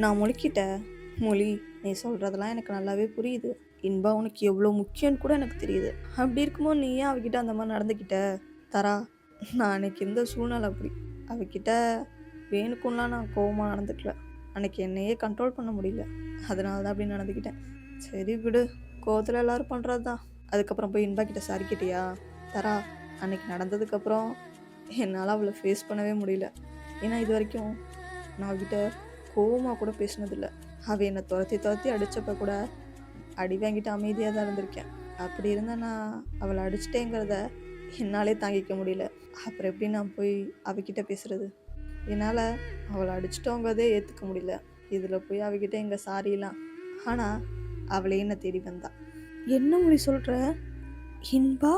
நான் மொழிக்கிட்ட, மொழி நீ சொல்கிறதெல்லாம் எனக்கு நல்லாவே புரியுது. இன்பா உனக்கு எவ்வளோ முக்கியம்னு கூட எனக்கு தெரியுது. அப்படி இருக்கும்போது நீ ஏன் அவகிட்ட அந்த மாதிரி நடந்துக்கிட்ட? தரா, நான் அன்னைக்கு இருந்த சூழ்நிலை அப்படி. அவகிட்ட வேணுக்கும்லாம் நான் கோவமாக நடந்துக்கல. அன்னைக்கு என்னையே கண்ட்ரோல் பண்ண முடியல. அதனால தான் அப்படி நடந்துக்கிட்டேன். சரி விடு, கோவத்தில் எல்லோரும் பண்ணுறது தான். அதுக்கப்புறம் போய் இன்பா கிட்ட சாரி கேட்டியா? தரா, அன்னைக்கு நடந்ததுக்கப்புறம் என்னால் அவளை ஃபேஸ் பண்ணவே முடியல. ஏன்னா இது வரைக்கும் நான் அவகிட்ட கோவமாக கூட பேசினதில்லை. அவள் என்னை துரத்தி அடித்தப்ப கூட அடி வாங்கிட்டு அமைதியாக தான் இருந்திருக்கேன். அப்படி இருந்தால் நான் அவளை அடிச்சிட்டேங்கிறத என்னாலே தாங்கிக்க முடியல. அப்புறம் எப்படி நான் போய் அவகிட்ட பேசுகிறது? என்னால் அவளை அடிச்சிட்டோங்கிறதே ஏற்றுக்க முடியல. இதில் போய் அவகிட்ட எங்கள் சாரிலாம். ஆனால் அவளே என்னை தேடி வந்தா. என்ன மொழி சொல்கிற? இன்பா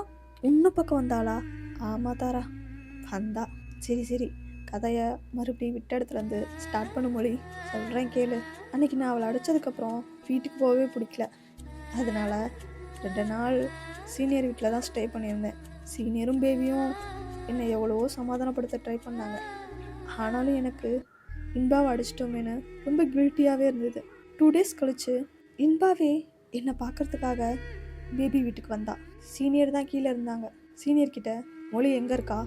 உன்னை பக்கம் வந்தாளா? ஆமாம் தாரா, வந்தா. சரி கதையை மறுபடியும் விட்ட இடத்துலேருந்து ஸ்டார்ட் பண்ண மொழி. சொல்கிறேன் கேளு. அன்றைக்கி நான் அவளை அடித்ததுக்கப்புறம் வீட்டுக்கு போகவே பிடிக்கல. அதனால் 2 நாள் சீனியர் வீட்டில் தான் ஸ்டே பண்ணியிருந்தேன். சீனியரும் பேபியும் என்னை எவ்வளவோ சமாதானப்படுத்த ட்ரை பண்ணாங்க. ஆனாலும் எனக்கு இன்பாவை அடிச்சிட்டோமேனு ரொம்ப கில்ட்டியாகவே இருந்தது. 2 டேஸ் கழித்து இன்பாவே என்னை பார்க்குறதுக்காக பேபி வீட்டுக்கு வந்தா. சீனியர் தான் கீழே இருந்தாங்க. சீனியர்கிட்ட மொழி எங்கே இருக்கா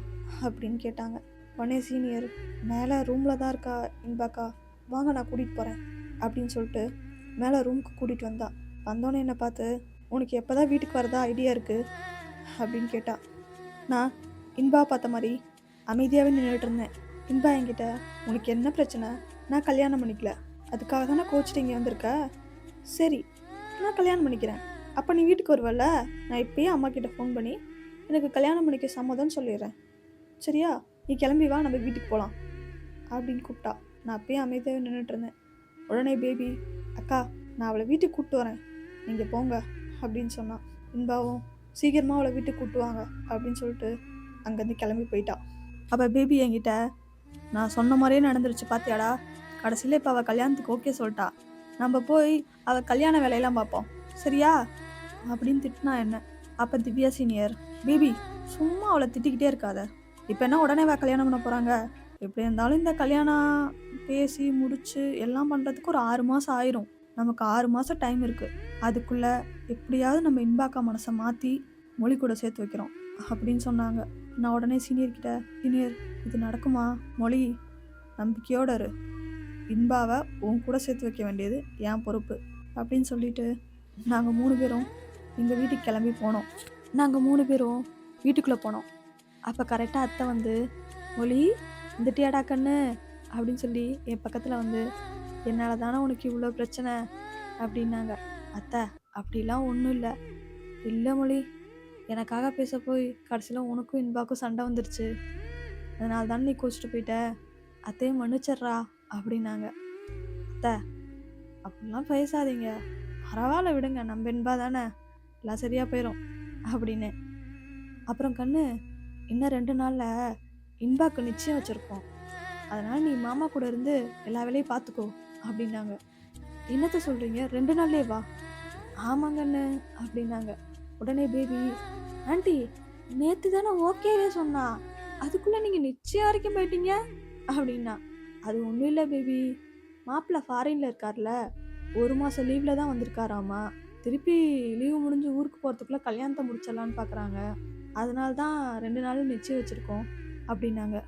அப்படின்னு கேட்டாங்க. உடனே சீனியர், மேலே ரூமில் தான் இருக்கா இன்பாக்கா, வாங்க நான் கூட்டிகிட்டு போகிறேன் அப்படின்னு சொல்லிட்டு மேலே ரூமுக்கு கூட்டிகிட்டு வந்தா. வந்தோன்னே என்னை பார்த்து, உனக்கு எப்போ தான் வீட்டுக்கு வரதா ஐடியா இருக்குது அப்படின்னு கேட்டா. நான் இன்பா பார்த்த மாதிரி அமைதியாகவே நின்றுட்டு இருந்தேன். இன்பா என்கிட்ட, உனக்கு என்ன பிரச்சனை? நான் கல்யாணம் பண்ணிக்கல, அதுக்காக தானே கோச்சிட்டு இங்கே வந்திருக்க. சரி, நான் கல்யாணம் பண்ணிக்கிறேன். அப்போ நீ வீட்டுக்கு வருவல்ல? நான் இப்போயே அம்மா கிட்ட ஃபோன் பண்ணி எனக்கு கல்யாணம் பண்ணிக்க சம்மதம்னு சொல்லிடுறேன், சரியா? நீ கிளம்பி வா, நம்ம வீட்டுக்கு போகலாம் அப்படின்னு கூப்பிட்டா. நான் அப்பயே அமைதியாக நின்றுட்டு இருந்தேன். உடனே பேபி, அக்கா நான் அவளை வீட்டுக்கு கூப்பிட்டு வரேன், நீங்கள் போங்க அப்படின்னு சொன்னான். இன்பாவும் சீக்கிரமாக அவளை வீட்டுக்கு கூப்பிட்டுவாங்க அப்படின்னு சொல்லிட்டு அங்கேருந்து கிளம்பி போயிட்டா. அப்போ பேபி என்கிட்ட, நான் சொன்ன மாதிரியே நடந்துருச்சு பார்த்தியாடா, கடைசியில் இப்போ அவள் கல்யாணத்துக்கு ஓகே சொல்லிட்டா, நம்ம போய் அவள் கல்யாண வேலையெல்லாம் பார்ப்போம், சரியா அப்படின்னு திட்டினா என்ன. அப்போ திவ்யா சீனியர், பேபி சும்மா அவளை திட்டிக்கிட்டே இருக்காத, இப்போ என்ன உடனே கல்யாணம் பண்ண போகிறாங்க, எப்படி இருந்தாலும் இந்த கல்யாணம் பேசி முடிச்சு எல்லாம் பண்ணுறதுக்கு ஒரு 6 மாதம் ஆயிரும். நமக்கு 6 மாதம் டைம் இருக்குது. அதுக்குள்ளே எப்படியாவது நம்ம இன்பாக்கா மனசை மாற்றி மொழி கூட சேர்த்து வைக்கிறோம் அப்படின்னு சொன்னாங்க. நான் உடனே சீனியர்கிட்ட, சீனியர் இது நடக்குமா? மொழி நம்பிக்கையோடு இரு, இன்பாவை உன் கூட சேர்த்து வைக்க வேண்டியது என் பொறுப்பு அப்படின்னு சொல்லிட்டு நாங்கள் 3 பேரும் எங்கள் வீட்டுக்கு கிளம்பி போனோம். நாங்கள் 3 பேரும் வீட்டுக்குள்ளே போனோம். அப்போ கரெக்டாக அத்தை வந்து, மொழி வந்துட்டியாடா கண்ணு அப்படின்னு சொல்லி என் பக்கத்தில் வந்து, என்னால் தானே உனக்கு இவ்வளோ பிரச்சனை அப்படின்னாங்க. அத்தை அப்படிலாம் ஒன்றும் இல்லை. இல்லை மொழி, எனக்காக பேச போய் கடைசியில் உனக்கும் இன்பாக்கும் சண்டை வந்துருச்சு, அதனால தானே நீ கோச்சிட்டு போயிட்ட, அத்தையும் மன்னிச்சிட்றா அப்படின்னாங்க. அத்தை அப்படிலாம் பேசாதீங்க, பரவாயில்ல விடுங்க, நம்ம இன்பா தானே, எல்லாம் சரியாக போயிடும் அப்படின்னு. அப்புறம் கண்ணு, இன்னும் 2 நாளில் இன்பாக்கு நிச்சயம் வச்சுருக்கோம், அதனால் நீ மாமா கூட இருந்து எல்லா வேலையும் பார்த்துக்கோ அப்படின்னாங்க. என்னத்தை சொல்கிறீங்க, 2 நாள்லேயே வா? ஆமாங்கண்ணு அப்படின்னாங்க. உடனே பேபி, ஆண்டி நேற்று தானே ஓகேவே சொன்னா, அதுக்குள்ளே நீங்கள் நிச்சயம் வரைக்கும் போயிட்டீங்க அப்படின்னா. அது ஒன்றும் இல்லை பேபி, மாப்பிள்ளை ஃபாரினில் இருக்கார்ல, 1 மாதம் லீவில் தான் வந்திருக்காராமா, திருப்பி லீவு முடிஞ்சு ஊருக்கு போகிறதுக்குள்ளே கல்யாணத்தை முடிச்சிடலான்னு பார்க்குறாங்க, அதனால தான் 2 நாள் நிச்சயம் வச்சுருக்கோம் அப்படின்னாங்க.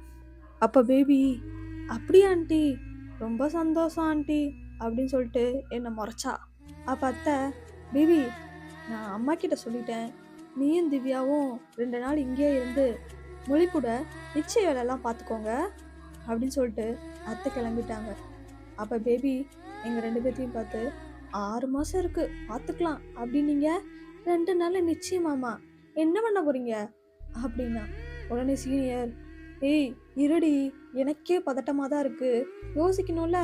அப்போ பேபி, அப்படியா ஆண்டி, ரொம்ப சந்தோஷம் ஆண்டி அப்படின்னு சொல்லிட்டு என்னை முறைச்சா. அப்போ அத்தை, பேபி நான் அம்மா கிட்ட சொல்லிட்டேன், நீயும் திவ்யாவும் 2 நாள் இங்கே இருந்து மொழி கூட நிச்சய வேலையெல்லாம் பார்த்துக்கோங்க அப்படின்னு சொல்லிட்டு அத்தை கிளம்பிட்டாங்க. அப்போ பேபி எங்கள் 2 பேர்த்தையும் பார்த்து, 6 மாதம் இருக்குது பார்த்துக்கலாம் அப்படின்னீங்க, 2 நாளில் நிச்சயமாமா, என்ன பண்ண போகிறீங்க அப்படின்னா. உடனே சீனியர், ஏய் இருடி, எனக்கே பதட்டமாக தான் இருக்குது, யோசிக்கணும்ல,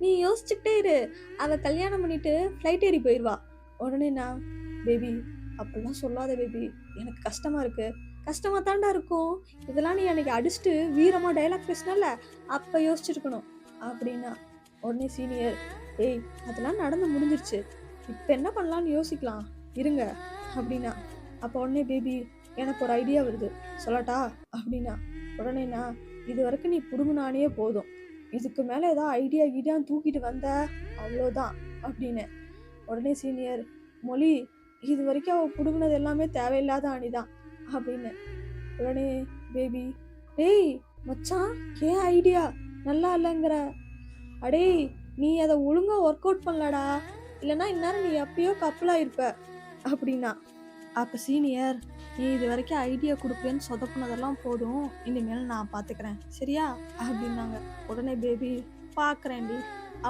நீ யோசிச்சுக்கிட்டே இரு, அவள் கல்யாணம் பண்ணிவிட்டு ஃப்ளைட் ஏறி போயிடுவா. உடனே நான், பேபி அப்படிலாம் சொல்லாத பேபி, எனக்கு கஷ்டமாக இருக்குது. கஷ்டமாக தாண்டா இருக்கும், இதெல்லாம் நீ அன்றைக்கி அடிச்சுட்டு வீரமாக டைலாக் பேசினால அப்போ யோசிச்சுருக்கணும் அப்படின்னா. உடனே சீனியர், ஏய் அதெல்லாம் நடந்து முடிஞ்சிருச்சு, இப்போ என்ன பண்ணலான்னு யோசிக்கலாம் இருங்க அப்படின்னா. அப்போ உடனே பேபி, எனக்கு ஒரு ஐடியா வருது சொல்லட்டா அப்படின்னா. உடனே நான், இது வரைக்கும் நீ புடுங்குனானே போதும், இதுக்கு மேலே ஏதாவது ஐடியா தூக்கிட்டு வந்த அவ்வளோதான் அப்படின்னு. உடனே சீனியர், மொழி இது வரைக்கும் அவள் பிடுங்கினது எல்லாமே தேவையில்லாத அணிதான் அப்படின்னு. உடனே பேபி, டேய் மச்சான், ஏன் ஐடியா நல்லா இல்லைங்கிற? அடே நீ அதை ஒழுங்கா ஒர்க் அவுட் பண்ணலடா, இல்லைன்னா இந்நேரம் நீ எப்பயோ கப்பலாக இருப்ப அப்படின்னா. அப்போ சீனியர், நீ இது வரைக்கும் ஐடியா கொடுக்குறேன்னு சொதப்புனதெல்லாம் போதும், இனிமேல் நான் பார்த்துக்கிறேன் சரியா அப்படின்னாங்க. உடனே பேபி, பார்க்குறேன்டி,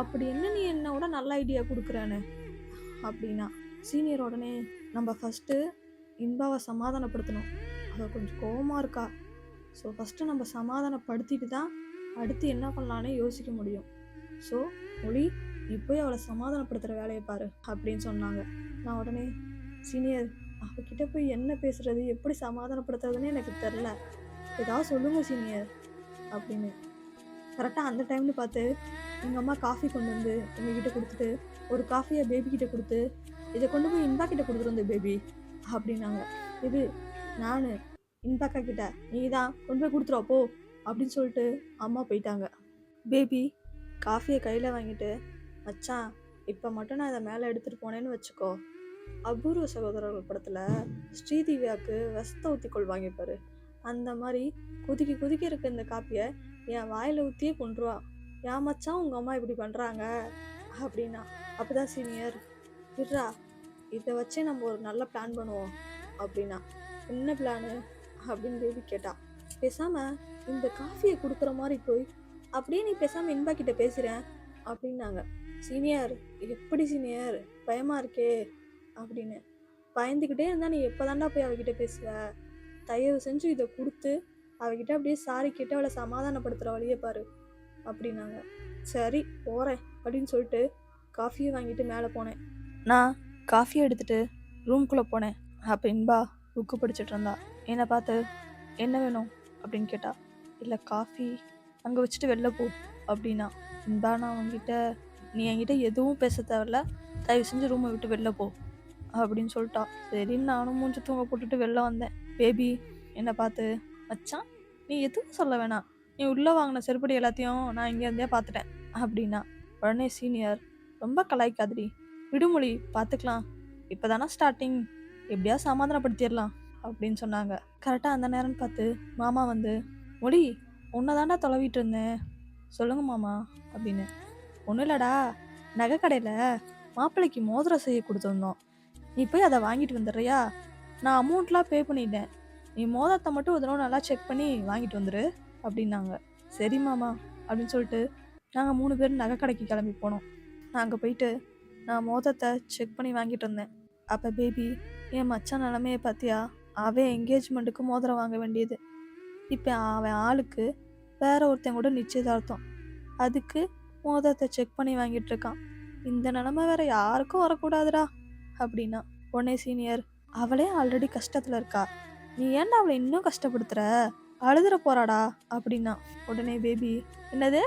அப்படி என்ன நீ என்னோட நல்ல ஐடியா கொடுக்குறேன்னு அப்படின்னா. சீனியர் உடனே, நம்ம ஃபஸ்ட்டு இன்பாவை சமாதானப்படுத்தணும், அவள் கொஞ்சம் கோவமாக இருக்கா. ஸோ ஃபஸ்ட்டு நம்ம சமாதானப்படுத்திட்டு தான் அடுத்து என்ன பண்ணலான்னு யோசிக்க முடியும். ஸோ மொழி, நீ போய் அவளை சமாதானப்படுத்துகிற வேலையை பாரு அப்படின்னு சொன்னாங்க. நான் உடனே, சீனியர் அவகிட்ட போய் என்ன பேசுறது, எப்படி சமாதானப்படுத்துறதுன்னு எனக்கு தெரில, ஏதாவது சொல்லுங்க சீனியர் அப்படின்னு. கரெக்டாக அந்த டைம்னு பார்த்து எங்கள் அம்மா காஃபி கொண்டு வந்து எங்ககிட்ட கொடுத்துட்டு, ஒரு காஃபியை பேபி கிட்ட கொடுத்து, இதை கொண்டு போய் இன்பா கிட்ட கொடுத்துருந்து பேபி அப்படின்னாங்க. இது நான் இன்பாக்கா கிட்ட, நீ தான் கொண்டு போய் கொடுத்துருவா போ அப்படின்னு சொல்லிட்டு அம்மா போயிட்டாங்க. பேபி காஃபியை கையில் வாங்கிட்டு, மச்சான் இப்போ மட்டும் நான் இதை மேலே எடுத்துகிட்டு போனேன்னு வச்சுக்கோ, அபூர்வ சகோதரர்கள் படத்தில் ஸ்ரீதிவ்யாவுக்கு விஷத்த ஊற்றிக்கொள் வாங்கிப்பாரு, அந்த மாதிரி கொதிக்க இருக்க இந்த காப்பியை என் வாயில் ஊற்றியே கொண்டுருவா. ஏன் மச்சான் உங்கள் அம்மா இப்படி பண்ணுறாங்க அப்படின்னா. அப்போதான் சீனியர், விட்றா இதை வச்சே நம்ம ஒரு நல்ல பிளான் பண்ணுவோம் அப்படின்னா. என்ன பிளானு அப்படின்னு பேபி கேட்டா. பேசாமல் இந்த காஃபியை கொடுக்குற மாதிரி போய் அப்படியே நீ பேசாமல் இன்பா கிட்ட பேசுகிறேன் அப்படின்னாங்க. சீனியர், எப்படி சீனியர் பயமாக இருக்கே அப்படின்னு. பயந்துக்கிட்டே இருந்தால் நீ எப்போ தாண்டா போய் அவகிட்ட பேசுவ, தயவு செஞ்சு இதை கொடுத்து அவகிட்ட அப்படியே சாரி கேட்டு அவளை சமாதானப்படுத்துகிற வழியை பாரு அப்படின்னாங்க. சரி போகிறேன் அப்படின்னு சொல்லிட்டு காஃபியை வாங்கிட்டு மேலே போனேன். நான் காஃபியை எடுத்துகிட்டு ரூம்குள்ளே போனேன். அப்போ இன்பா புக்கு படிச்சுட்டு இருந்தா. என்னை பார்த்து, என்ன வேணும் அப்படின்னு கேட்டா. இல்லை காஃபி அங்கே வச்சுட்டு வெளில போ அப்படின்னா. இன்பா, நான் அவங்ககிட்ட, நீ என்கிட்ட எதுவும் பேச தேவையில்ல, தயவு செஞ்சு ரூமை விட்டு வெளில போ அப்படின்னு சொல்லிட்டா. சரின்னு நானும் மூஞ்சி தூங்க போட்டுட்டு வெளில வந்தேன். பேபி என்னை பார்த்து, மச்சான் நீ எதுவும் சொல்ல வேணாம், நீ உள்ளே வாங்கின செருப்படி எல்லாத்தையும் நான் இங்கே இருந்தே பார்த்துட்டேன் அப்படின்னா. உடனே சீனியர், ரொம்ப கலாய்க்காதடி, விடுமொழி பார்த்துக்கலாம், இப்போ தானே ஸ்டார்டிங், எப்படியா சமாதானப்படுத்திடலாம் அப்படின்னு சொன்னாங்க. கரெக்டாக அந்த நேரம்னு பார்த்து மாமா வந்து, மொழி உன்னை தாண்டா தொலைவிட்டு இருந்தேன், சொல்லுங்க மாமா அப்படின்னு. ஒன்றும் இல்லைடா, நகை கடையில் மாப்பிள்ளைக்கு மோதிரம் செய்ய கொடுத்துருந்தோம், நீ போய் அதை வாங்கிட்டு வந்துடுறியா, நான் அமௌண்ட்லாம் பே பண்ணிட்டேன், நீ மோதிரத்தை மட்டும் ஒரு தடவை நல்லா செக் பண்ணி வாங்கிட்டு வந்துரு அப்படின்னாங்க. சரி மாமா அப்படின்னு சொல்லிட்டு நாங்கள் 3 பேர் நகை கடைக்கு கிளம்பி போனோம். நாங்கள் போயிட்டு நான் மோதிரத்தை செக் பண்ணி வாங்கிட்டு இருந்தேன். அப்போ பேபி, என் மச்சான் நிலமையை பார்த்தியா, அவன் என்கேஜ்மெண்ட்டுக்கு மோதிரம் வாங்க வேண்டியது, இப்போ அவன் ஆளுக்கு வேற ஒருத்தன் கூட நிச்சயதார்த்தம், அதுக்கு மோதிரத்தை செக் பண்ணி வாங்கிட்டு இருக்கான், இந்த நிலமை வேற யாருக்கும் வரக்கூடாதுடா அப்படின்னா. உடனே சீனியர், அவளே ஆல்ரெடி கஷ்டத்தில் இருக்கா, நீ ஏன்டா அவளை இன்னும் கஷ்டப்படுத்துற, அழுதுற போறாடா அப்படின்னா. உடனே பேபி, என்னது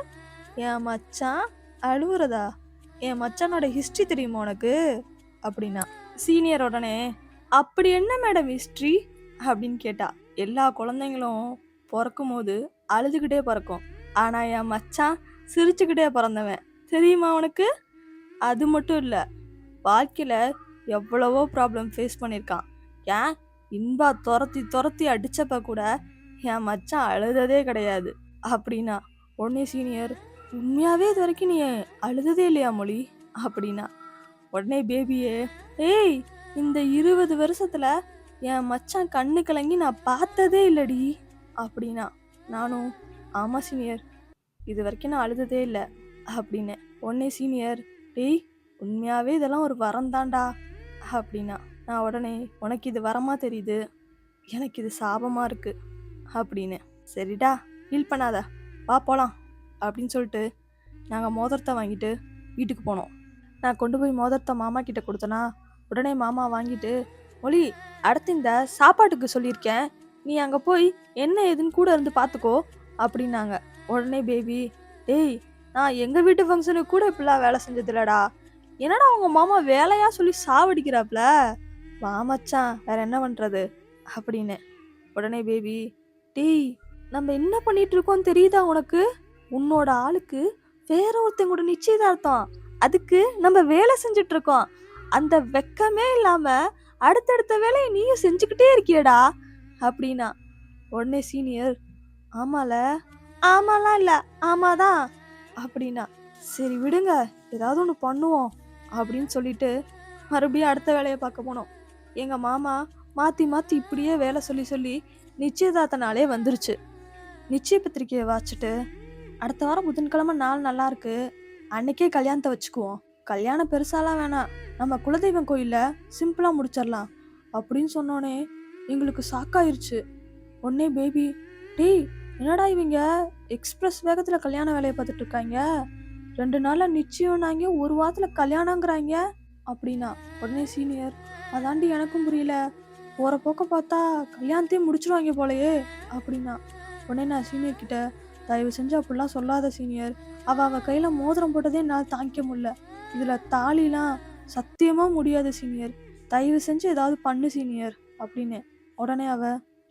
என் மச்சான் அழுவுறதா, என் மச்சானோட ஹிஸ்ட்ரி தெரியுமா உனக்கு அப்படின்னா. சீனியர் உடனே, அப்படி என்ன மேடம் ஹிஸ்ட்ரி அப்படின்னு கேட்டா. எல்லா குழந்தைங்களும் பிறக்கும் போது அழுதுகிட்டே பிறக்கும், ஆனா என் மச்சான் சிரிச்சுக்கிட்டே பிறந்தவன் தெரியுமா உனக்கு. அது மட்டும் இல்லை, வாழ்க்கையில எவ்வளவோ ப்ராப்ளம் ஃபேஸ் பண்ணியிருக்கான், ஏன் இன்பா துரத்தி அடிச்சப்ப கூட என் மச்சான் அழுததே கிடையாது அப்படின்னா. உடனே சீனியர், உண்மையாவே இது வரைக்கும் நீ அழுததே இல்லையா மொழி அப்படின்னா. உடனே பேபியே, ஏய் இந்த 20 வருஷத்துல என் மச்சான் கண்ணு கலங்கி நான் பார்த்ததே இல்லடி அப்படின்னா. நானும், ஆமா சீனியர், இது வரைக்கும் நான் அழுததே இல்லை அப்படின்னு. உடனே சீனியர், டேய் உண்மையாவே இதெல்லாம் ஒரு வரம் தாண்டா அப்படின்னா. நான் உடனே, உனக்கு இது வரமா தெரியுது, எனக்கு இது சாபமா இருக்கு அப்படின்னு. சரிடா ஃபீல் பண்ணாத, வா போகலாம் அப்படின்னு சொல்லிட்டு நாங்கள் மோதிரத்தை வாங்கிட்டு வீட்டுக்கு போனோம். நான் கொண்டு போய் மோதிரத்தை மாமா கிட்ட கொடுத்தனா. உடனே மாமா வாங்கிட்டு, மொழி அடுத்து இந்த சாப்பாட்டுக்கு சொல்லியிருக்கேன், நீ அங்கே போய் என்ன ஏதுன்னு கூட இருந்து பார்த்துக்கோ அப்படின்னாங்க. உடனே பேபி, டேய் நான் எங்கள் வீட்டு ஃபங்க்ஷனுக்கு கூட இப்படிலாம் வேலை செஞ்சது இல்லடா, என்னடா உங்கள் மாமா வேலையாக சொல்லி சாவடிக்கிறாப்ல, வா மச்சான் வேற என்ன பண்ணுறது அப்படின்னு. உடனே பேபி, டேய் நம்ம என்ன பண்ணிட்டு இருக்கோம் தெரியுதா உனக்கு உன்னோட ஆளுக்கு வேற ஒருத்தங்கூட நிச்சயதார்த்தம். அதுக்கு நம்ம வேலை செஞ்சுட்டு இருக்கோம். அந்த வெக்கமே இல்லாம அடுத்தடுத்த வேலையை நீயும் செஞ்சுக்கிட்டே இருக்கியேடா அப்படின்னா. உடனே சீனியர், ஆமால, ஆமாலாம் இல்ல, ஆமாதான் அப்படின்னா. சரி விடுங்க, ஏதாவது ஒன்று பண்ணுவோம் அப்படின்னு சொல்லிட்டு மறுபடியும் அடுத்த வேலையை பார்க்க போனோம். எங்க மாமா மாத்தி மாத்தி இப்படியே வேலை சொல்லி சொல்லி நிச்சயதார்த்த நாளே வந்துருச்சு. நிச்சய பத்திரிக்கையை வாச்சிட்டு, அடுத்த வாரம் புதன்கிழமை நாள் நல்லா இருக்கு, அன்னைக்கே கல்யாணத்தை வச்சுக்குவோம். கல்யாணம் பெருசாலாம் வேணாம், நம்ம குலதெய்வம் கோயில்ல சிம்பிளா முடிச்சிடலாம் அப்படின்னு சொன்னோன்னே எங்களுக்கு சாக்காயிருச்சு. உடனே பேபி, டேய் என்னடா இவங்க எக்ஸ்பிரஸ் வேகத்துல கல்யாண வேலையை பார்த்துட்டு இருக்காங்க, 2 நாள்ல நிச்சயம்னாங்க, 1 வாரத்துல கல்யாணங்கிறாங்க அப்படின்னா. உடனே சீனியர், அதாண்டி எனக்கும் புரியல, போற போக்க பார்த்தா கல்யாணத்தையும் முடிச்சிருவாங்க போலயே அப்படின்னா. உடனே நான் சீனியர் கிட்ட, தயவு செஞ்சு அப்படிலாம் சொல்லாத சீனியர், அவ கையில மோதிரம் போட்டதே என்னால் தாங்கிக்க முடியல, இதுல தாலிலாம் சத்தியமா முடியாது சீனியர், தயவு செஞ்சு ஏதாவது பண்ணு சீனியர் அப்படின்னு. உடனே அவ,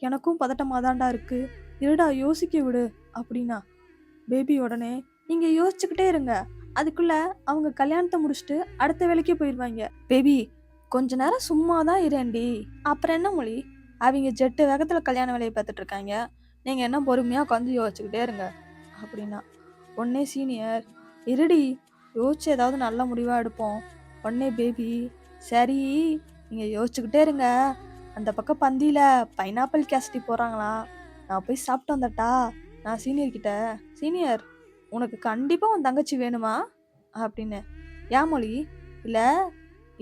எனக்கும் பதட்டமாதான்டா இருக்கு, இருடா யோசிக்க விடு அப்படின்னா. பேபி உடனே, நீங்க யோசிச்சுக்கிட்டே இருங்க, அதுக்குள்ள அவங்க கல்யாணத்தை முடிச்சுட்டு அடுத்த வேலைக்கே போயிடுவாங்க. பேபி கொஞ்ச நேரம் சும்மா தான் இரண்டி, அப்புறம் என்ன மொழி, அவங்க ஜெட்டு வேகத்துல கல்யாண வேலையை பார்த்துட்டு இருக்காங்க, நீங்க என்ன பொறுமையா உட்காந்து யோசிச்சுக்கிட்டே இருங்க அப்படின்னா. உடனே சீனியர், இருடி யோசிச்சு ஏதாவது நல்ல முடிவா எடுப்போம். உடனே பேபி, சரி நீங்க யோசிச்சுக்கிட்டே இருங்க, அந்த பக்கம் பந்தியில பைனாப்பிள் கேசரி போறாங்களாம், நான் போய் சாப்பிட்டு வந்துட்டா. நான் சீனியர் கிட்ட, சீனியர் உனக்கு கண்டிப்பா உன் தங்கச்சி வேணுமா அப்படின்னு. ஏன் மொழி, இல்ல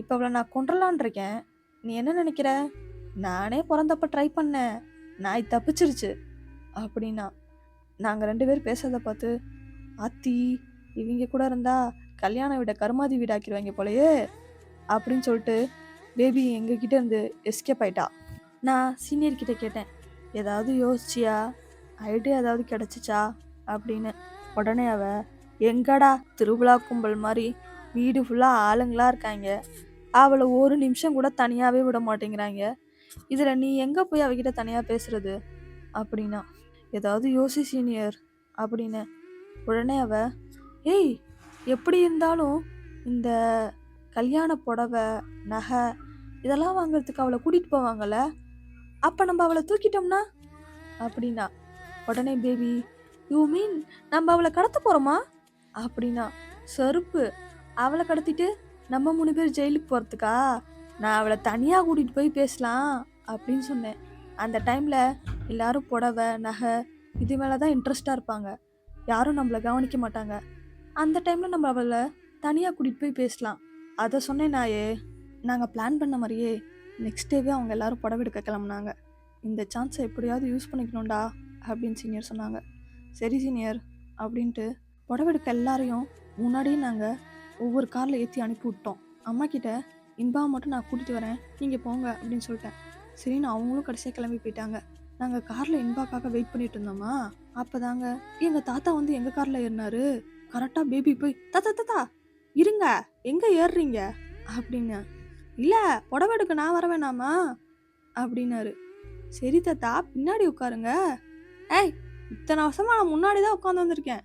இப்ப அவளை நான் கொன்றலான் இருக்கேன், நீ என்ன நினைக்கிற, நானே பிறந்தப்ப ட்ரை பண்ணேன், நாய் தப்பிச்சிருச்சு அப்படின்னா. நாங்க 2 பேரும் பேசுறத பார்த்து, ஆத்தி இவங்க கூட இருந்தா கல்யாண வீட கருமாதி வீடாக்கிடுவாங்க போலயே அப்படின்னு சொல்லிட்டு பேபி எங்ககிட்ட இருந்து எஸ்கேப் ஆயிட்டா. நான் சீனியர் கிட்ட கேட்டேன், ஏதாவது யோசிச்சியா, ஐடியா ஏதாவது கிடைச்சிச்சா அப்படின்னு. உடனே அவ, எங்கடா திருவிழா கும்பல் மாதிரி வீடு ஃபுல்லாக ஆளுங்களா இருக்காங்க, அவளை ஒரு நிமிஷம் கூட தனியாகவே விட மாட்டேங்கிறாங்க, இதில் நீ எங்கே போய் அவகிட்ட தனியாக பேசுறது அப்படின்னா. ஏதாவது யோசி சீனியர் அப்படின்னு. உடனே அவ, ஏய் எப்படி இருந்தாலும் இந்த கல்யாண புடவை நகை இதெல்லாம் வாங்குறதுக்கு அவளை கூட்டிகிட்டு போவாங்கல்ல, அப்போ நம்ம அவளை தூக்கிட்டோம்னா அப்படின்னா. உடனே பேபி, யூ மீன் நம்ம அவளை கடத்த போகிறோமா அப்படின்னா. செருப்பு, அவளை கடத்திட்டு நம்ம 3 பேர் ஜெயிலுக்கு போகிறதுக்கா, நான் அவளை தனியாக கூட்டிகிட்டு போய் பேசலாம் அப்படின்னு சொன்னேன். அந்த டைமில் எல்லாரும் புடவை நகை இது மேலே தான் இன்ட்ரெஸ்டாக இருப்பாங்க, யாரும் நம்மளை கவனிக்க மாட்டாங்க, அந்த டைமில் நம்ம அவளை தனியாக கூட்டிகிட்டு போய் பேசலாம், அதை சொன்னேன் நாயே. நாங்கள் பிளான் பண்ண மாதிரியே நெக்ஸ்ட் டேவே அவங்க எல்லாரும் புடவை எடுக்க கிளம்புனாங்க. இந்த சான்ஸை எப்படியாவது யூஸ் பண்ணிக்கணும்டா அப்படின்னு சீனியர் சொன்னாங்க. சரி சீனியர் அப்படின்ட்டு புடவை எடுக்க எல்லாரையும் முன்னாடியே நாங்கள் ஒவ்வொரு காரில் ஏற்றி அனுப்பி விட்டோம். அம்மா கிட்ட, இன்பாவை மட்டும் நான் கூட்டிகிட்டு வரேன், நீங்கள் போங்க அப்படின்னு சொல்லிட்டேன். சரின்னு அவங்களும் கடைசியாக கிளம்பி போயிட்டாங்க. நாங்கள் காரில் இன்பாக்காக வெயிட் பண்ணிட்டு இருந்தோமா, அப்போ தாங்க எங்கள் தாத்தா வந்து எங்கள் காரில் ஏறினாரு. கரெக்டாக பேபி போய், தாத்தா தாத்தா இருங்க, எங்கே ஏறுறீங்க அப்படின்னு. இல்லை புடவை எடுக்க நான் வர வேணாமா அப்படின்னாரு. சரி தாத்தா பின்னாடி உட்காருங்க. ஏய் இத்தனை வருஷமா நான் முன்னாடி தான் உட்காந்து வந்திருக்கேன்,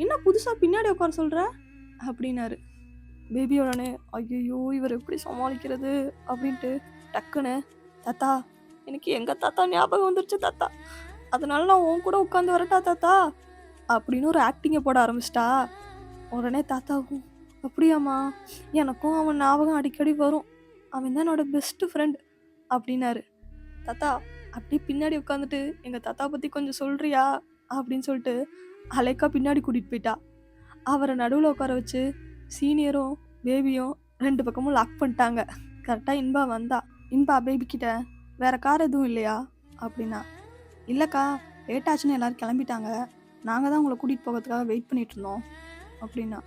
என்ன புதுசாக பின்னாடி உட்கார சொல்கிற அப்படின்னாரு. பேபி உடனே, ஐயோ இவர் எப்படி சமாளிக்கிறது அப்படின்ட்டு டக்குன்னு, தாத்தா எனக்கு எங்கள் தாத்தா ஞாபகம் வந்துருச்சு தாத்தா, அதனால நான் உன் கூட உட்காந்து வரட்டா தாத்தா அப்படின்னு ஒரு ஆக்டிங்கை போட ஆரம்பிச்சிட்டா. உடனே தாத்தாவும், அப்படியாம்மா, எனக்கும் அவன் ஞாபகம் அடிக்கடி வரும், அவன் தான் என்னோட பெஸ்ட் ஃப்ரெண்ட் அப்படின்னாரு. தாத்தா அப்படியே பின்னாடி உட்காந்துட்டு எங்கள் தாத்தா பற்றி கொஞ்சம் சொல்கிறியா அப்படின்னு சொல்லிட்டு அலைக்கா பின்னாடி கூட்டிகிட்டு போயிட்டா. அவரை நடுவில் உட்கார வச்சு சீனியரும் பேபியும் 2 பக்கமும் லாக் பண்ணிட்டாங்க. கரெக்டாக இன்பா வந்தா. இன்பா பேபி கிட்ட, வேற கார் எதுவும் இல்லையா அப்படின்னா. இல்லைக்கா லேட் ஆச்சுன்னு எல்லோரும் கிளம்பிட்டாங்க, நாங்கள் தான் உங்களை கூட்டிகிட்டு போகிறதுக்காக வெயிட் பண்ணிட்டு இருந்தோம் அப்படின்னா.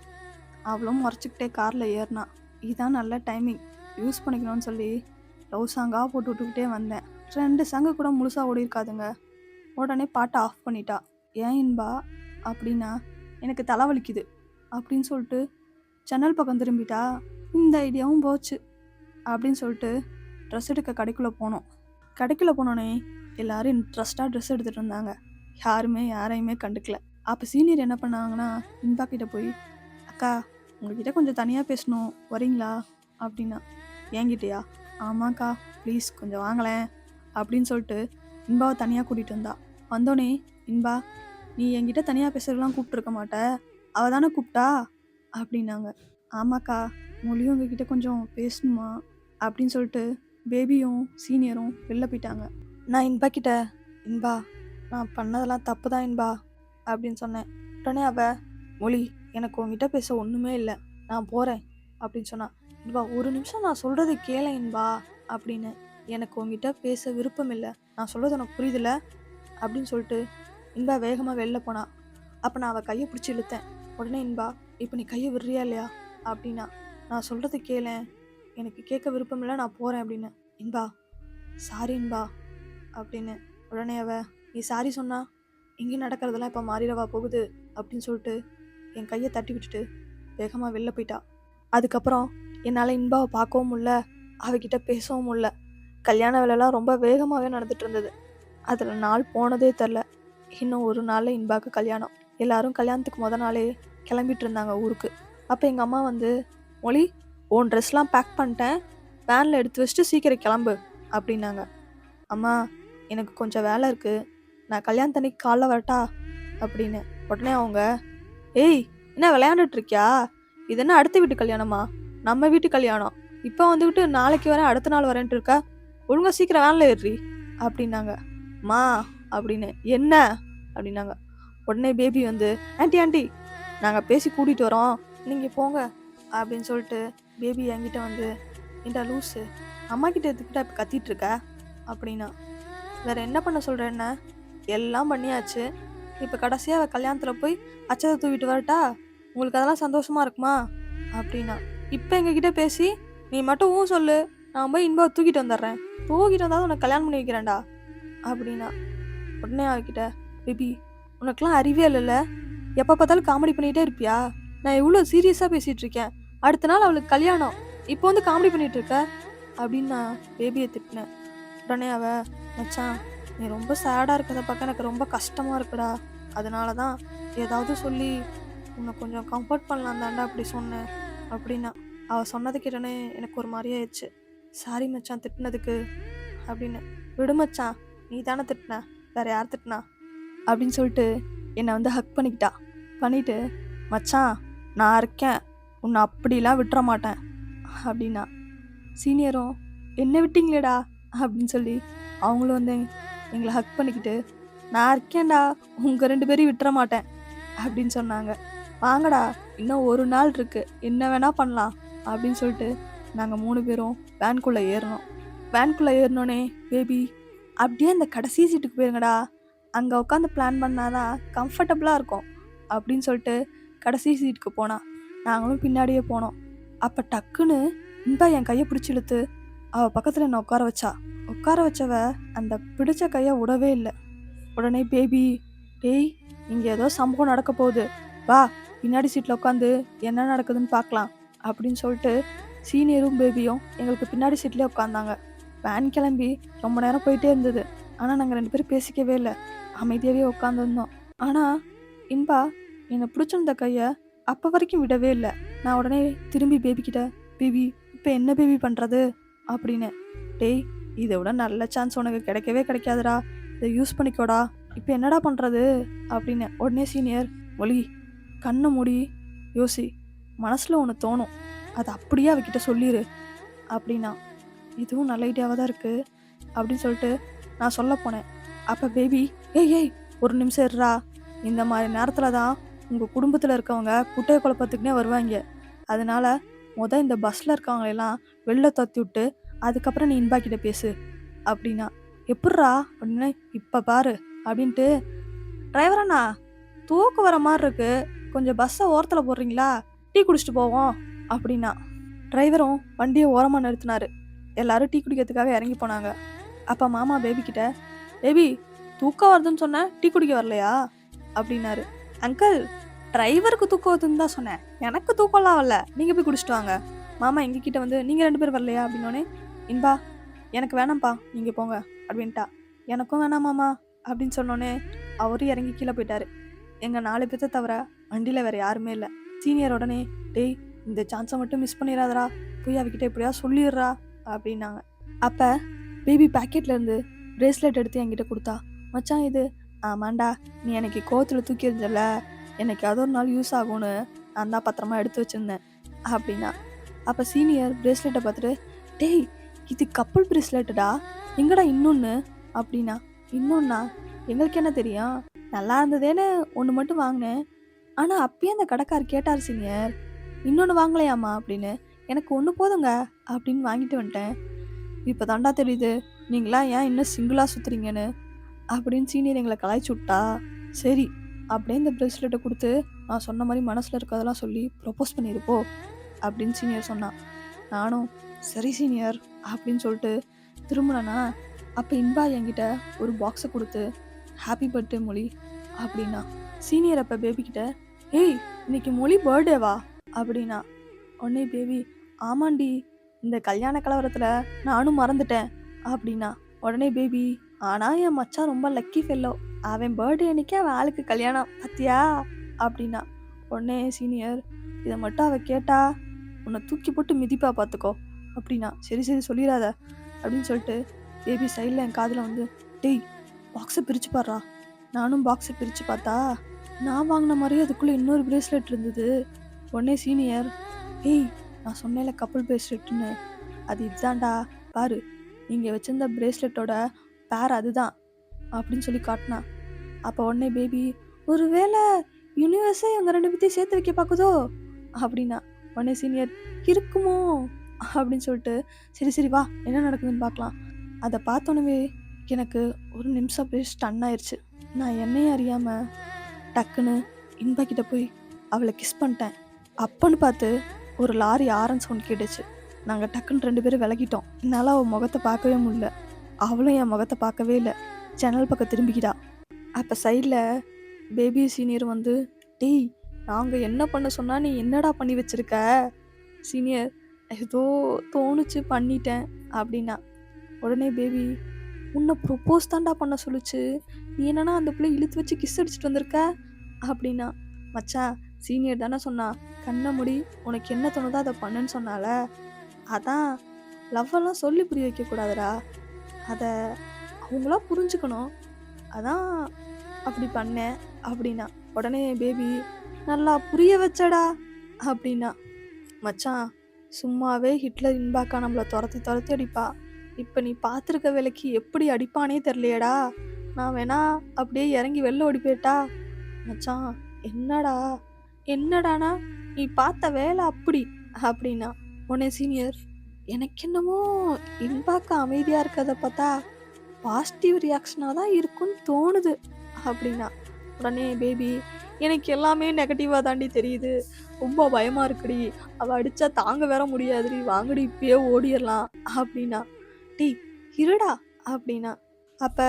அவளும் முறைச்சிக்கிட்டே காரில் ஏறினா. இதுதான் நல்ல டைமிங் யூஸ் பண்ணிக்கணும்னு சொல்லி லவ் சாங்காக போட்டு விட்டுக்கிட்டே வந்தேன். 2 சாங்கு கூட முழுசாக ஓடி இருக்காதுங்க. உடனே பாட்டை ஆஃப் பண்ணிட்டா. ஏன் இன்பா அப்படின்னா, எனக்கு தலைவலிக்குது அப்படின்னு சொல்லிட்டு ஜன்னல் பக்கம் திரும்பிட்டா. இந்த ஐடியாவும் போச்சு அப்படின்னு சொல்லிட்டு ட்ரெஸ் எடுக்க கடைக்குள்ளே போனோம். கடைக்குள்ளே போனோன்னே எல்லாரும் இன்ட்ரெஸ்டாக ட்ரெஸ் எடுத்துகிட்டு இருந்தாங்க, யாருமே யாரையுமே கண்டுக்கல. அப்போ சீனியர் என்ன பண்ணாங்கன்னா இன்பா கிட்ட போய், அக்கா உங்ககிட்ட கொஞ்சம் தனியாக பேசணும் வரீங்களா அப்படின்னா. என்கிட்டயா? ஆமாக்கா ப்ளீஸ் கொஞ்சம் வாங்களேன் அப்படின்னு சொல்லிட்டு இன்பாவை தனியாக கூட்டிகிட்டு வந்தா. வந்தோடனே, இன்பா நீ என்கிட்ட தனியாக பேசுறதுலாம் கூப்பிட்ருக்க மாட்ட, அவள் தானே கூப்பிட்டா அப்படின்னாங்க. ஆமாக்கா மொழியும் உங்ககிட்ட கொஞ்சம் பேசணுமா அப்படின்னு சொல்லிட்டு பேபியும் சீனியரும் வெளில போயிட்டாங்க. நான் இன்பா கிட்ட, இன்பா நான் பண்ணதெல்லாம் தப்பு தான் இன்பா அப்படின்னு சொன்னேன். உடனே மொழி எனக்கு உங்ககிட்ட பேச ஒன்றுமே இல்லை, நான் போகிறேன் அப்படின்னு சொன்னான். இன்பா ஒரு நிமிஷம் நான் சொல்கிறத கேளேன் இன்பா அப்படின்னு. எனக்கு உங்ககிட்ட பேச விருப்பம் இல்லை, நான் சொல்கிறது உனக்கு புரியுதில்ல அப்படின்னு சொல்லிட்டு இன்பா வேகமாக வெளில போனா. அப்போ நான் அவள் கையை பிடிச்சி இழுத்தேன். உடனே இன்பா இப்போ நீ கையை விடுறியா இல்லையா அப்படின்னா. நான் சொல்கிறது கேளேன், எனக்கு கேட்க விருப்பம் இல்லை, நான் போகிறேன் அப்படின்னு. இன்பா சாரி இன்பா அப்படின்னு. உடனே நீ சாரி சொன்னா இங்கே நடக்கிறதெல்லாம் இப்போ மாறிடவா போகுது அப்படின்னு சொல்லிட்டு என் கையை தட்டி விட்டுட்டு வேகமாக வெளில போயிட்டா. அதுக்கப்புறம் என்னால் இன்பாவை பார்க்கவும் முடியல, அவகிட்ட பேசவும் முடியல. கல்யாண வேலைலாம் ரொம்ப வேகமாகவே நடந்துட்டு இருந்தது. அதில் நாள் போனதே தெரில. இன்னும் ஒரு நாளில் இன்பாவுக்கு கல்யாணம். எல்லாரும் கல்யாணத்துக்கு நாளே கிளம்பிட்டு இருந்தாங்க ஊருக்கு. அப்போ எங்கள் அம்மா வந்து, மொழி உன் ட்ரெஸ்லாம் பேக் பண்ணிட்டேன், வேனில் எடுத்து வச்சுட்டு சீக்கிரம் கிளம்பு அப்படின்னாங்க. அம்மா எனக்கு கொஞ்சம் வேலை இருக்குது, நான் கல்யாணத்தன்னைக்கு காலைல வரட்டா அப்படின்னு. உடனே அவங்க, ஏய் என்ன விளையாண்டுட்ருக்கியா, இது என்ன அடுத்த வீட்டு கல்யாணமா, நம்ம வீட்டு கல்யாணம், இப்போ வந்துக்கிட்டு நாளைக்கு வரேன் அடுத்த நாள் வரேன்ட்டு இருக்கா, ஒழுங்கா சீக்கிரம் வேனில் ஏறி அப்படின்னாங்க. மா அப்படின்னு. என்ன அப்படின்னாங்க. உடனே பேபி வந்து, ஆண்டி நாங்கள் பேசி கூட்டிகிட்டு வரோம், நீங்கள் போங்க அப்படின்னு சொல்லிட்டு பேபி என்கிட்ட வந்து, ஏண்டா லூஸு அம்மா கிட்ட எடுத்துக்கிட்டா இப்போ கத்திட்டு இருக்க அப்படின்னா. வேற என்ன பண்ண சொல்கிற, என்ன எல்லாம் பண்ணியாச்சு, இப்போ கடைசியாக கல்யாணத்தில் போய் அச்சதை தூக்கிட்டு வரட்டா, உங்களுக்கு அதெல்லாம் சந்தோஷமா இருக்குமா அப்படின்னா. இப்போ எங்ககிட்ட பேசி நீ மட்டும் சொல்லு, நான் போய் இன்பாவை தூக்கிட்டு வந்துடுறேன், தூக்கிட்டு வந்தாலும் உனக்கு கல்யாணம் பண்ணி வைக்கிறேன்டா அப்படின்னா. உடனே அவகிட்ட, பேபி உனக்குலாம் அறிவே இல்லைல்ல, எப்போ பார்த்தாலும் காமெடி பண்ணிகிட்டே இருப்பியா, நான் எவ்வளோ சீரியஸாக பேசிகிட்டு இருக்கேன், அடுத்த நாள் அவளுக்கு கல்யாணம், இப்போ வந்து காமெடி பண்ணிகிட்டு இருக்க அப்படின்னு நான் பேபியை திட்டினேன். உடனே மச்சான் நீ ரொம்ப சேடாக இருக்கிறத பார்க்க எனக்கு ரொம்ப கஷ்டமாக இருக்குடா, அதனால தான் ஏதாவது சொல்லி உன்னை கொஞ்சம் கம்ஃபர்ட் பண்ணலாம் தாண்டா அப்படி சொன்னேன் அப்படின்னா. அவள் சொன்னது கேட்டோன்னே எனக்கு ஒரு மாதிரி ஆயிடுச்சு. சாரி மச்சான் திட்டினதுக்கு அப்படின்னு. விடு மச்சான், நீ தானே திட்டின, வேற யார் திட்டினா அப்படின்னு சொல்லிட்டு என்னை வந்து ஹக் பண்ணிக்கிட்டா. பண்ணிட்டு, மச்சான் நான் இருக்கேன், உன்னை அப்படிலாம் விட்டுற மாட்டேன் அப்படின்னா. சீனியரும் என்ன விட்டீங்களேடா அப்படின்னு சொல்லி அவங்களும் வந்து எங்களை ஹக் பண்ணிக்கிட்டு, நான் இருக்கேன்டா உங்கள் 2 பேரையும் விட்டுற மாட்டேன் அப்படின்னு சொன்னாங்க. வாங்கடா இன்னும் ஒரு நாள் இருக்கு, என்ன வேணா பண்ணலாம் அப்படின்னு சொல்லிட்டு நாங்கள் 3 பேரும் வேன்குள்ளே ஏறினோம். வேன்குள்ளே ஏறினோன்னே பேபி அப்படியே அந்த கடைசி சீட்டுக்கு போயிருங்கடா, அங்கே உட்காந்து பிளான் பண்ணாதான் கம்ஃபர்டபுளாக இருக்கும் அப்படின்னு சொல்லிட்டு கடைசி சீட்டுக்கு போனா. நாங்களும் பின்னாடியே போனோம். அப்போ டக்குன்னு இன்பா என் கையை பிடிச்சி இழுத்து அவள் பக்கத்தில் என்னை உட்கார வச்சவ அந்த பிடிச்ச கையை விடவே இல்லை. உடனே பேபி, டேய் இங்கே ஏதோ சம்பவம் நடக்க போகுது, வா பின்னாடி சீட்டில் உட்காந்து என்ன நடக்குதுன்னு பார்க்கலாம் அப்படின்னு சொல்லிட்டு சீனியரும் பேபியும் எங்களுக்கு பின்னாடி சீட்லேயே உட்காந்தாங்க. வேன் கிளம்பி ரொம்ப நேரம் போயிட்டே இருந்தது. ஆனால் நாங்கள் 2 பேரும் பேசிக்கவே இல்லை, அமைதியாகவே உட்காந்துருந்தோம். ஆனால் இன்பா என்னை பிடிச்சிருந்த கையை அப்போ வரைக்கும் விடவே இல்லை. நான் உடனே திரும்பி பேபிக்கிட்ட, பேபி இப்போ என்ன பேபி பண்ணுறது அப்படின்னு. டேய் இதை விட நல்ல சான்ஸ் உனக்கு கிடைக்கவே கிடைக்காதுடா, இதை யூஸ் பண்ணிக்கோடா, இப்போ என்னடா பண்ணுறது அப்படின்னு. உடனே சீனியர், மொழி கண்ணை மூடி யோசி, மனசில் ஒன்று தோணும், அதை அப்படியே அவகிட்ட சொல்லிடு அப்படின்னா. இதுவும் நல்ல ஐடியாவாக தான் இருக்குது அப்படின்னு சொல்லிட்டு நான் சொல்ல போனேன். அப்போ பேபி, ஏய் ஒரு நிமிஷம் இருறா, இந்த மாதிரி நேரத்தில் தான் உங்கள் குடும்பத்தில் இருக்கவங்க குட்டையை குழப்பத்துக்குனே வருவாங்க, அதனால இந்த பஸ்ஸில் இருக்கவங்களெல்லாம் வெளில தத்தி விட்டு அதுக்கப்புறம் நீ இன்பாக்கிட்ட பேசு அப்படின்னா. எப்பட்றா அப்படின்னு. இப்போ பாரு அப்படின்ட்டு, டிரைவரண்ணா தூக்கம் வர மாதிரி இருக்கு, கொஞ்சம் பஸ்ஸை ஓரத்தில் போடுறீங்களா, டீ குடிச்சிட்டு போவோம் அப்படின்னா. டிரைவரும் வண்டியை ஓரமாக நிறுத்தினாரு. எல்லாரும் டீ குடிக்கிறதுக்காக இறங்கி போனாங்க. அப்போ மாமா பேபிக்கிட்ட, பேபி தூக்கம் வருதுன்னு சொன்னேன், டீ குடிக்க வரலையா அப்படின்னாரு. அங்கிள் டிரைவருக்கு தூக்கம் வருதுன்னு தான் சொன்னேன், எனக்கு தூக்கம்லாம் வரல, நீங்கள் போய் குடிச்சிட்டு வாங்க. மாமா எங்ககிட்ட வந்து, நீங்கள் 2 பேர் வரலையா அப்படின்னோடனே, இன்பா எனக்கு வேணாம்ப்பா நீங்கள் போங்க அப்படின்ட்டா. எனக்கும் வேணாம் மாமா அப்படின்னு சொன்னோன்னே அவரும் இறங்கி கீழே போயிட்டாரு. எங்கள் 4 பேர்த்த தவிர வண்டியில் வேறு யாருமே இல்லை. சீனியர் உடனே, டேய் இந்த சான்ஸை மட்டும் மிஸ் பண்ணிடாதடா, போய் அவகிட்ட எப்படியா சொல்லிடுறா அப்படின்னாங்க. அப்போ பேபி பேக்கெட்லேருந்து பிரேஸ்லெட் எடுத்து என்கிட்ட கொடுத்தா. மச்சான் இது. ஆமாண்டா, நீ எனக்கு கோவத்தில் தூக்கி எறிஞ்சல, எனக்கு அது ஒரு நாள் யூஸ் ஆகும்னு நான் தான் பத்திரமா எடுத்து வச்சுருந்தேன் அப்படின்னா. அப்போ சீனியர் பிரேஸ்லெட்டை பார்த்துட்டு, டேய் இது கப்பல் பிரேஸ்லெட்டுடா, எங்கடா இன்னொன்று அப்படின்னா. இன்னொன்னா? எங்களுக்கு என்ன தெரியும், நல்லா இருந்ததேன்னு ஒன்று மட்டும் வாங்கினேன். ஆனால் அப்பயே அந்த கடைக்கார் கேட்டார் சீனியர், இன்னொன்று வாங்கலையாம்மா அப்படின்னு. எனக்கு ஒன்று போதுங்க அப்படின்னு வாங்கிட்டு வந்துட்டேன். இப்போ தாண்டா தெரியுது நீங்களாம் ஏன் இன்னும் சிங்கிளாக சுற்றுறீங்கன்னு அப்படின்னு சீனியர் எங்களை கலாய்ச்சி விட்டா. சரி அப்படியே இந்த பிரேஸ்லெட்டை கொடுத்து நான் சொன்ன மாதிரி மனசில் இருக்கிறதெல்லாம் சொல்லி ப்ரப்போஸ் பண்ணியிருப்போ அப்படின்னு சீனியர் சொன்னான். நானும் சரி சீனியர் அப்படின்னு சொல்லிட்டு திரும்பினா. அப்போ இன்பா என்கிட்ட ஒரு பாக்ஸை கொடுத்து ஹாப்பி பர்த்டே மொழி அப்படின்னா. சீனியர் அப்போ பேபிக்கிட்ட, ஏய் இன்னைக்கு மொழி பர்த்டேவா அப்படின்னா. உடனே பேபி, ஆமாண்டி இந்த கல்யாண கலவரத்தில் நானும் மறந்துட்டேன் அப்படின்னா. உடனே பேபி, ஆனால் என் மச்சான் ரொம்ப லக்கி ஃபெல்லோ, அவன் பர்த்டே அன்னைக்கு அவன் ஆளுக்கு கல்யாணம் பத்தியா அப்படின்னா. உடனே சீனியர், இதை மட்டும் அவள் கேட்டா உன்னை தூக்கி போட்டு மிதிப்பா பார்த்துக்கோ அப்படின்னா. சரி சரி சொல்லிடாத அப்படின்னு சொல்லிட்டு பேபி சைடில் என் காதில் வந்து, டேய் பாக்ஸை பிரித்து பாடுறா. நானும் பாக்ஸை பிரித்து பார்த்தா நான் வாங்கின மாதிரியே அதுக்குள்ளே இன்னொரு பிரேஸ்லெட் இருந்தது. உடனே சீனியர், ஏய் நான் சொன்னேன்ல கப்பல் பிரேஸ்லெட்டுன்னு, அது இதுதான்டா பாரு, நீங்கள் வச்சிருந்த பிரேஸ்லெட்டோட பேர் அதுதான் அப்படின்னு சொல்லி காட்டினா. அப்போ உடனே பேபி, ஒரு வேளை யூனிவர்ஸே இவங்க 2 பேத்தையும் சேர்த்து வைக்க பார்க்குதோ அப்படின்னா. உடனே சீனியர், இருக்குமோ அப்படின்னு சொல்லிட்டு, சரி சரி வா என்ன நடக்குதுன்னு பார்க்கலாம். அதை பார்த்தோன்னே எனக்கு ஒரு நிமிஷம் அப்படியே ஸ்டன் ஆயிடுச்சு. நான் என்னையும் அறியாமல் டக்குன்னு இன்பா கிட்ட போய் அவளை கிஸ் பண்ணிட்டேன். அப்பன்னு பார்த்து ஒரு லாரி ஆரன் சவுண்ட் கேட்டுச்சு. நாங்கள் டக்குன்னு 2 பேரும் விலகிட்டோம். என்னால் அவள் முகத்தை பார்க்கவே முடியல, அவளும் என் முகத்தை பார்க்கவே இல்லை. ஜன்னல் பக்கம் திரும்பிக்கிட்டா. அப்போ சைடில் பேபி சீனியர் வந்து, டேய் நாங்கள் என்ன பண்ண சொன்னால் நீ என்னடா பண்ணி வச்சிருக்க. சீனியர், ஏதோ தோணுச்சு பண்ணிட்டேன் அப்படின்னா. உடனே பேபி, உன்னை ப்ரொப்போஸ் தான்டா பண்ண சொல்லுச்சு, நீ என்னன்னா அந்த பிள்ளை இழுத்து வச்சு கிஸ் அடிச்சுட்டு வந்திருக்க அப்படின்னா. மச்சான் சீனியர் தானே சொன்னா, கண்ணை முடி உனக்கு என்ன தோணுதோ அதை பண்ணுன்னு சொன்னால, அதான் லவ்வெல்லாம் சொல்லி புரிய வைக்கக்கூடாதுடா, அதை அவங்களா புரிஞ்சுக்கணும், அதான் அப்படி பண்ணேன் அப்படின்னா. உடனே பேபி, நல்லா புரிய வச்சடா அப்படின்னா. மச்சான் சும்மாவே ஹிட்லர் இன்பாக்கா நம்மளை துரத்தி துரத்தி அடிப்பா, இப்போ நீ பார்த்துருக்க வேலைக்கு எப்படி அடிப்பானே தெரியலையடா, நான் வேணா அப்படியே இறங்கி வெளில ஓடி போயிட்டா. மச்சான் என்னடா என்னடானா நீ பார்த்த வேலை அப்படி அப்படின்னா. உடனே சீனியர், எனக்கு என்னமோ இன்பாக்கா அமைதியாக இருக்கிறத பார்த்தா பாசிட்டிவ் ரியாக்ஷனாக தான் இருக்குன்னு தோணுது அப்படின்னா. உடனே பேபி, எனக்கு எல்லாமே நெகட்டிவாக தாண்டி தெரியுது, ரொம்ப பயமாக இருக்குடி, அவள் அடித்தா தாங்க வேற முடியாதுடி, வாங்கடி இப்பயே ஓடிடலாம் அப்படின்னா. டீ இருடா அப்படின்னா. அப்போ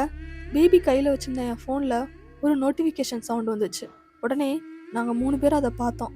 பேபி கையில் வச்சுருந்த என் ஃபோனில் ஒரு நோட்டிஃபிகேஷன் சவுண்ட் வந்துச்சு. உடனே நாங்கள் 3 பேரும் அதை பார்த்தோம்.